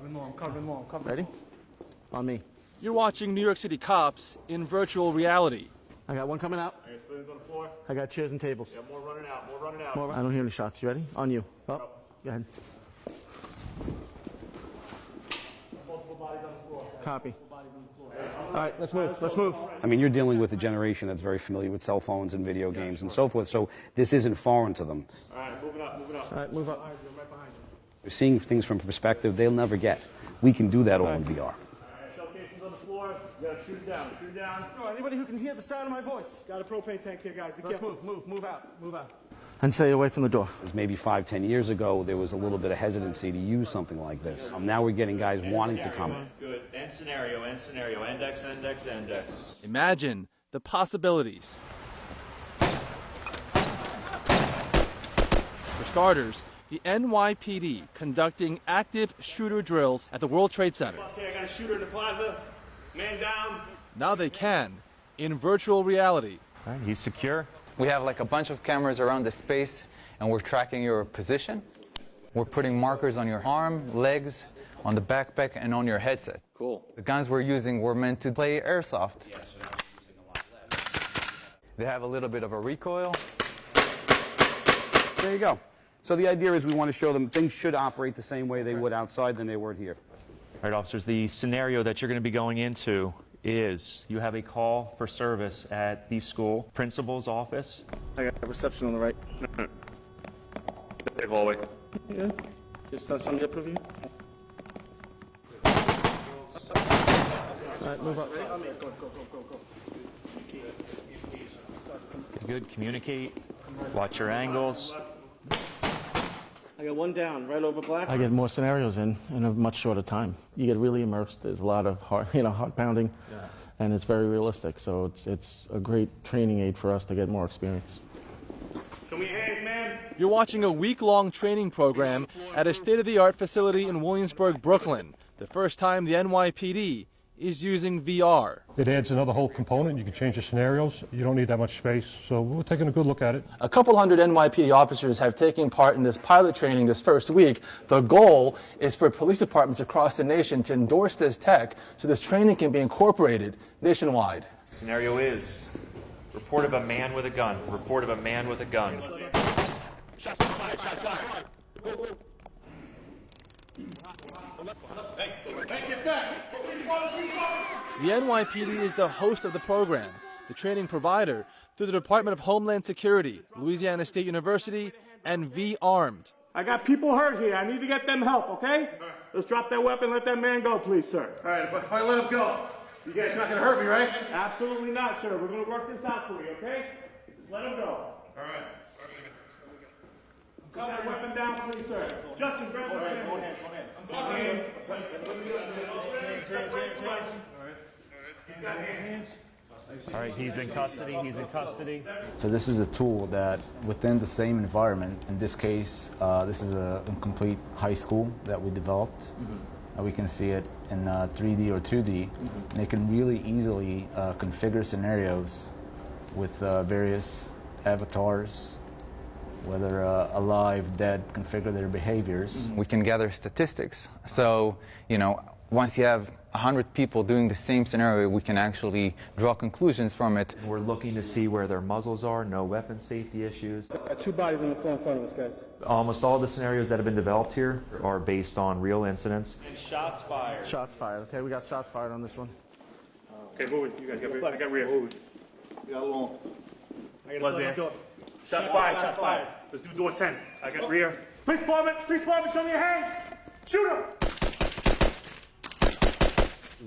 I'm covering. Ready? On me. You're watching New York City cops in virtual reality. I got one coming out. I got civilians on the floor. I got chairs and tables. Yeah, more running out. I don't hear any shots. You ready? On you. Oh, go ahead. Multiple bodies on the floor. Copy. All right, let's move. I mean, you're dealing with a generation that's very familiar with cell phones and video games and so forth, so this isn't foreign to them. All right, moving up. All right, move up. Right behind you. They're seeing things from a perspective they'll never get. We can do that all in VR. All right, shell casings on the floor. You gotta shoot it down. No, anybody who can hear the sound of my voice. Got a propane tank here, guys. Be Let's careful. move out. And stay away from the door. Maybe 5-10 years ago, there was a little bit of hesitancy to use something like this. Now we're getting guys wanting to come. That's good. End scenario. Index. Imagine the possibilities. For starters, the NYPD conducting active shooter drills at the World Trade Center. Here, I got a shooter in the plaza. Man down. Now they can, in virtual reality. All right, he's secure. We have like a bunch of cameras around the space, and we're tracking your position. We're putting markers on your arm, legs, on the backpack, and on your headset. Cool. The guns we're using were meant to play airsoft. Yeah, so now we're using a lot less. They have a little bit of a recoil. There you go. So the idea is we want to show them things should operate the same way they would outside than they would here. All right, officers, the scenario that you're going to be going into is you have a call for service at the school principal's office. I got reception on the right. Big hallway. Yeah. Just somebody up with you. All right, move up. Go. Good, communicate, watch your angles. I got one down, right over black. I get more scenarios in a much shorter time. You get really immersed. There's a lot of heart pounding, and it's very realistic. So it's a great training aid for us to get more experience. Show me your hands, man. You're watching a week-long training program at a state-of-the-art facility in Williamsburg, Brooklyn. The first time the NYPD is using VR. It adds another whole component. You can change the scenarios. You don't need that much space. So we're taking a good look at it. A couple hundred NYPD officers have taken part in this pilot training this first week. The goal is for police departments across the nation to endorse this tech so this training can be incorporated nationwide. Scenario is report of a man with a gun. Shots fired. The NYPD is the host of the program, the training provider through the Department of Homeland Security, Louisiana State University, and V-Armed. I got people hurt here. I need to get them help, okay? Let's drop that weapon. Let that man go, please, sir. All right, if I let him go, you guys not going to hurt me, right? Absolutely not, sir. We're going to work this out for you, okay? Just let him go. All right. Put that weapon down, please, sir. Justin, grab this man. Go ahead. Hands. He's got hands. All right, he's in custody. So this is a tool that within the same environment, in this case, this is a complete high school that we developed. We can see it in 3D or 2D, and it can really easily configure scenarios with various avatars, whether alive, dead, configure their behaviors. We can gather statistics. So, once you have 100 people doing the same scenario, we can actually draw conclusions from it. We're looking to see where their muzzles are, no weapon safety issues. Got two bodies on the floor in front of us, guys. Almost all the scenarios that have been developed here are based on real incidents. And shots fired. Shots fired. Okay, we got shots fired on this one. Okay, move it. You guys got rear. I got rear. Move it. We got long. Blood there. Shots fired. Let's do door 10. I got rear. Police department, show me your hands. Shoot him.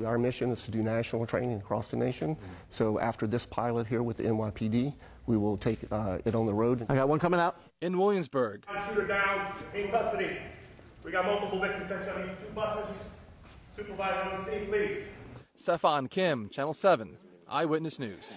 Our mission is to do national training across the nation. So after this pilot here with the NYPD, we will take it on the road. I got one coming out. In Williamsburg. Shooter down, in custody. We got multiple victims section on these two buses. Supervisor on the scene, please. Sefan Kim, Channel 7, Eyewitness News.